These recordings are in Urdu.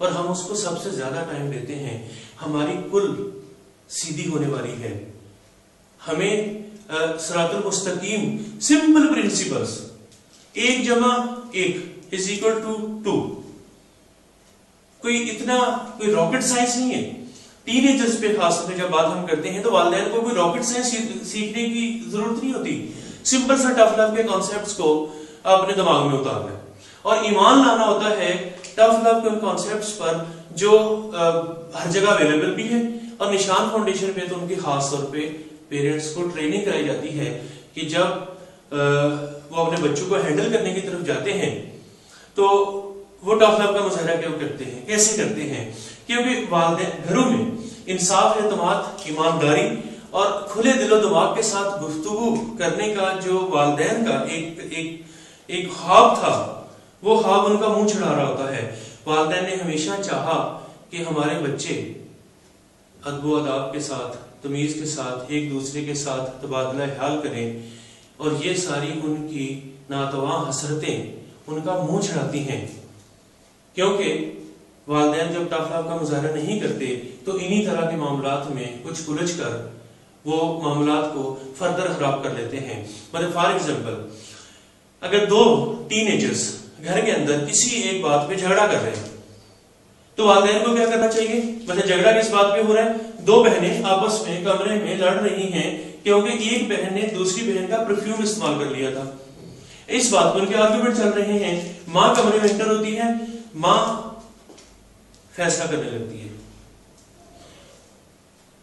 اور ہم اس کو سب سے زیادہ ٹائم دیتے ہیں، ہماری کل سیدھی ہونے والی ہے. ہمیں صراط المستقیم سمپل پرنسپلز، 1 + 1 = 2، کوئی راکٹ سائنس نہیں ہے. ٹین ایجرز پہ خاص طور پہ جب بات ہم کرتے ہیں تو والدین کو کوئی راکٹ سائنس سیکھنے کی ضرورت نہیں ہوتی. سمپل سا ٹف لو کے کانسیپٹس کو اپنے دماغ میں اتارنا ہے اور ایمان لانا ہوتا ہے ٹف لو کے ان کانسیپٹس پر جو ہر جگہ اویلیبل بھی ہے. اور نشان فاؤنڈیشن پہ تو ان کی خاص طور پہ پیرنٹس کو ٹریننگ کرائی جاتی ہے کہ جب وہ اپنے بچوں کو ہینڈل کرنے کی طرف جاتے ہیں تو وہ ٹف لو کا مظاہرہ کیوں کرتے ہیں، کیسے کرتے ہیں. کیونکہ والدین گھروں میں انصاف، اعتماد، ایمانداری اور کھلے دل و دماغ کے ساتھ گفتگو کرنے کا جو والدین کا ایک خواب تھا، وہ خواب ان کا منہ چڑھا رہا ہوتا ہے. والدین نے ہمیشہ چاہا کہ ہمارے بچے ادب و آداب کے ساتھ، تمیز کے ساتھ، ایک دوسرے کے ساتھ تبادلہ خیال کریں، اور یہ ساری ان کی ناتواں حسرتیں ان کا منہ چڑھاتی ہیں. کیونکہ والدین جب ٹف لو کا مظاہرہ نہیں کرتے تو انہی طرح کے معاملات میں کچھ الجھ کر وہ معاملات کو فردر خراب کر لیتے ہیں. مطلب فار ایگزامپل، اگر 2 ٹین ایجرز گھر کے اندر کسی ایک بات پہ جھگڑا کر رہے ہیں تو والدین کو کیا کرنا چاہیے؟ مطلب جھگڑا کس بات پہ ہو رہا ہے؟ 2 بہنیں آپس میں کمرے میں لڑ رہی ہیں کیونکہ ایک بہن نے دوسری بہن کا پرفیوم استعمال کر لیا تھا. اس بات پر ان کے آرگومنٹ چل رہے ہیں. ماں کمرے میں انٹر ہوتی ہے، ماں فیصلہ کرنے لگتی ہے.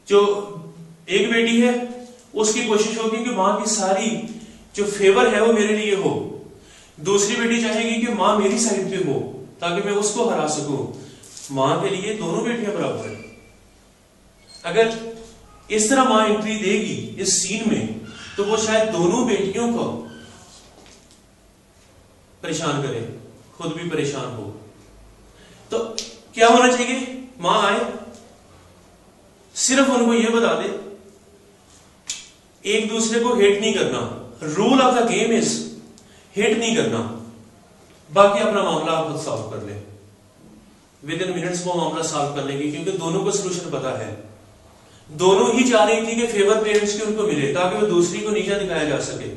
جو ایک بیٹی ہے اس کی کوشش ہوگی کہ ماں کی ساری جو فیور ہے وہ میرے لیے ہو. دوسری بیٹی چاہے گی کہ ماں میری سائڈ پہ ہو تاکہ میں اس کو ہرا سکوں. ماں کے لیے دونوں بیٹیاں برابر ہیں. اگر اس طرح ماں انٹری دے گی اس سین میں تو وہ شاید دونوں بیٹیوں کو پریشان کرے، خود بھی پریشان ہو. تو کیا ہونا چاہیے؟ ماں آئے، صرف ان کو یہ بتا دے ایک دوسرے کو ہیٹ نہیں کرنا. Rule of the game is hate نہیں کرنا. باقی اپنا معاملہ آپ خود سالو کر لیں. ود ان منٹس وہ معاملہ سالو کر لیں گے کیونکہ دونوں کو سولوشن پتا ہے. دونوں ہی چاہ رہی تھی کہ فیور پیرنٹس کی ان کو ملے تاکہ وہ دوسری کو نیچا دکھایا جا سکے.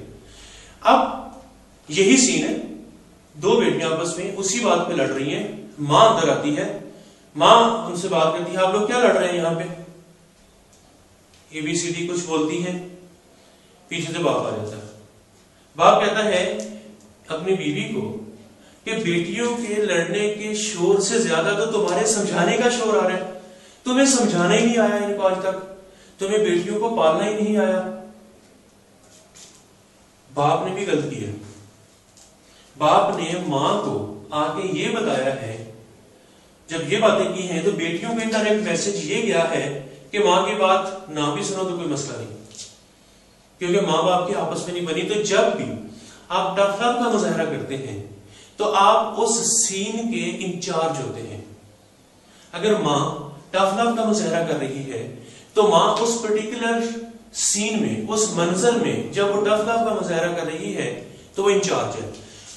اب یہی سین ہے، 2 بیٹیاں آپس میں اسی بات پہ لڑ رہی ہیں. ماں اندر آتی ہے، ماں ان سے بات کرتی ہے، آپ لوگ کیا لڑ رہے ہیں یہاں پہ؟ ABCD کچھ بولتی ہیں، پیچھے سے باپ آ جاتا ہے. باپ کہتا ہے اپنی بیوی کو کہ بیٹیوں کے لڑنے کے شور سے زیادہ تو تمہارے سمجھانے کا شور آ رہا ہے. تمہیں سمجھانا ہی نہیں آیا ان کو آج تک، تمہیں بیٹیوں کو پالنا ہی نہیں آیا. باپ نے بھی غلطی ہے. باپ نے ماں کو آ کے یہ بتایا ہے، جب یہ باتیں کی ہیں تو بیٹیوں کو انڈائریکٹ میسج یہ گیا ہے کہ ماں کی بات نہ بھی سنو تو کوئی مسئلہ نہیں، کیونکہ ماں باپ کی آپس میں نہیں بنی. تو جب بھی آپ ٹف لو کا مظاہرہ کرتے ہیں تو آپ اس سین کے انچارج ہوتے ہیں. اگر ماں ٹف لو کا مظاہرہ کر رہی ہے تو ماں اس پرٹیکولر سین میں، اس منظر میں جب وہ ٹف لو کا مظاہرہ کر رہی ہے تو وہ انچارج ہے.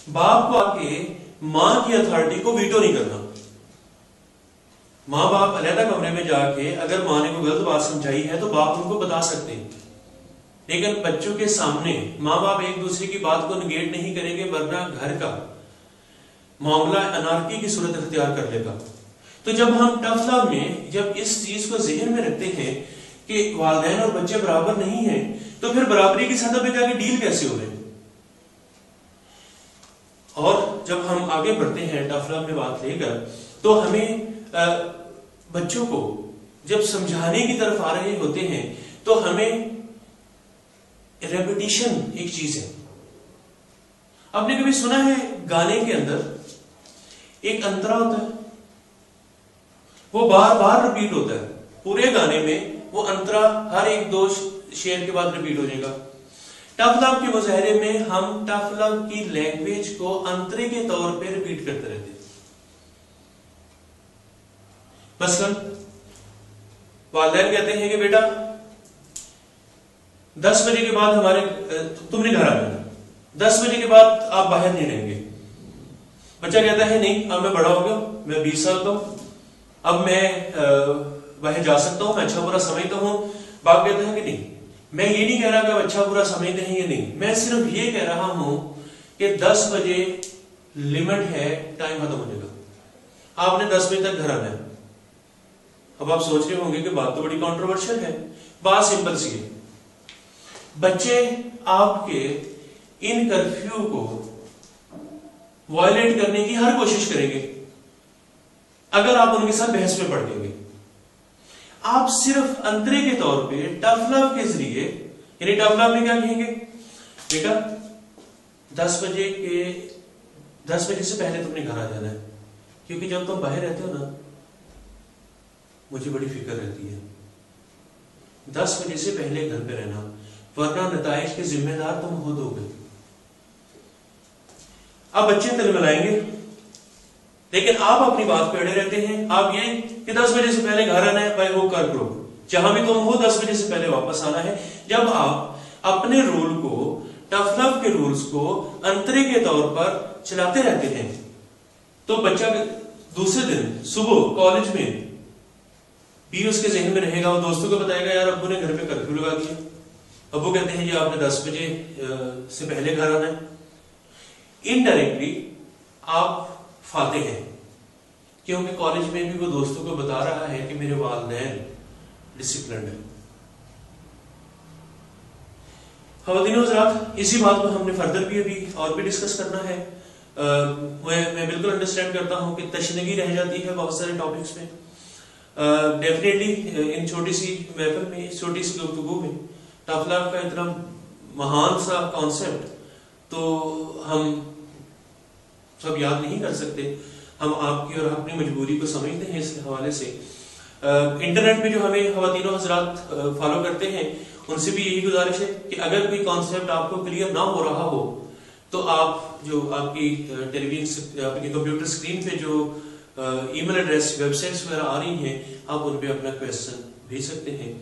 باپ کو آ کے ماں کی اتھارٹی کو ویٹو نہیں کرنا. ماں باپ علیحدہ کمرے میں جا کے اگر ماں نے کوئی غلط بات سمجھائی ہے تو باپ ان کو بتا سکتے ہیں، لیکن بچوں کے سامنے ماں باپ ایک دوسرے کی بات کو نگیٹ نہیں کریں گے ورنہ گھر کا معاملہ انارکی کی صورت اختیار کر لے گا. تو جب ہم ٹف لو میں جب اس چیز کو ذہن میں رکھتے ہیں کہ والدین اور بچے برابر نہیں ہیں تو پھر برابری کی سطح پہ جا کے ڈیل کیسے ہو رہے ہیں. اور جب ہم آگے بڑھتے ہیں ٹف لو میں بات لے کر تو ہمیں بچوں کو جب سمجھانے کی طرف آ رہے ہوتے ہیں تو ہمیں ریپیٹیشن ایک چیز ہے. آپ نے کبھی سنا ہے گانے کے اندر ایک انترا ہوتا ہے، وہ بار بار ریپیٹ ہوتا ہے. پورے گانے میں وہ انترا ہر 1-2 شعر کے بعد ریپیٹ ہو جائے گا. ٹف لو کے مظاہرے میں ہم ٹف لو کی لینگویج کو انترے کے طور پہ ریپیٹ کرتے رہتے ہیں. مثلا والدین کہتے ہیں کہ بیٹا 10 بجے کے بعد تم نے گھر آ جانا، 10 بجے کے بعد آپ باہر نہیں رہیں گے. بچہ کہتا ہے نہیں، اب میں بڑا ہو گیا، میں 20 سال کا ہوں، اب میں وہیں جا سکتا ہوں، میں اچھا برا سمجھتا ہوں. باپ کہتا ہے کہ نہیں، میں یہ نہیں کہہ رہا کہ اچھا برا سمجھتے ہیں یا نہیں، میں صرف یہ کہہ رہا ہوں کہ 10 بجے لمٹ ہے ٹائم ختم ہونے کا. آپ نے 10 بجے تک گھر آنا ہے. اب آپ سوچ رہے ہوں گے کہ بات تو بڑی کانٹروورشل ہے. بات سمپل سی ہے، بچے آپ کے ان کرفیو کو وائلیٹ کرنے کی ہر کوشش کریں گے اگر آپ ان کے ساتھ بحث میں پڑ جائیں گے. آپ صرف انترے کے طور پہ ٹف لو کے ذریعے، یعنی ٹف لو میں کیا کہیں گے، بیٹا 10 بجے سے پہلے تم نے گھر آ جانا ہے، کیونکہ جب تم باہر رہتے ہو نا مجھے بڑی فکر رہتی ہے. 10 بجے سے پہلے گھر پہ رہنا، ورنہ نتائج کے ذمہ دار تم خود ہو گئے. اب بچے تلملائیں گے، لیکن آپ اپنی بات پہ اڑے رہتے ہیں. آپ یہ کہ 10 بجے سے پہلے گھر آنا ہے، بھائی وہ کر کرو، جہاں بھی تم ہو 10 بجے سے پہلے واپس آنا ہے. جب آپ اپنے رول کو، ٹف لو کے رولز کو انترے کے طور پر چلاتے رہتے ہیں تو بچہ دوسرے دن صبح کالج میں بھی اس کے ذہن میں رہے گا، وہ دوستوں کو بتائے گا یار ابو نے گھر پہ کرفیو لگا دیا. ابو کہتے ہیں جی آپ نے 10 بجے سے پہلے گھر آنا ہے. انڈائریکٹلی آپ فاتح ہیں، کیونکہ کالج میں بھی وہ دوستوں کو بتا رہا ہے کہ میرے والدین ڈسپلنڈ ہیں. خواتین و حضرات، اسی بات کو ہم نے فردر بھی ابھی اور بھی ڈسکس کرنا ہے. میں بالکل انڈرسٹینڈ کرتا ہوں کہ تشنگی رہ جاتی ہے بہت سارے ٹاپکس میں. ڈیفینیٹلی ان چھوٹی سی محفل میں، چھوٹی سی گفتگو میں ٹف لو کا اتنا مہان سا کانسیپٹ تو ہم سب یاد نہیں کر سکتے. ہم آپ کی اور اپنی مجبوری کو سمجھتے ہیں. اس حوالے سے انٹرنیٹ پہ جو ہمیں خواتین و حضرات فالو کرتے ہیں ان سے بھی یہی گزارش ہے کہ اگر کوئی کانسیپٹ آپ کو کلیئر نہ ہو رہا ہو تو آپ جو آپ کی ٹیلی ویژن، آپ کی کمپیوٹر اسکرین پہ جو ای میل ایڈریس، ویب سائٹس وغیرہ آ رہی ہیں، آپ ان پہ اپنا کویسچن بھیج سکتے ہیں.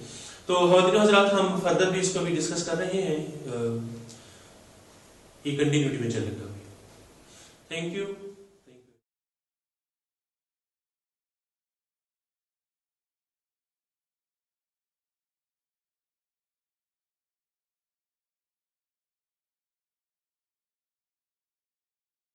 تو خواتین و حضرات، ہم فردر بھی اس کو بھی ڈسکس کر رہے ہیں، یہ کنٹینیوٹی میں چلے گا. Thank you.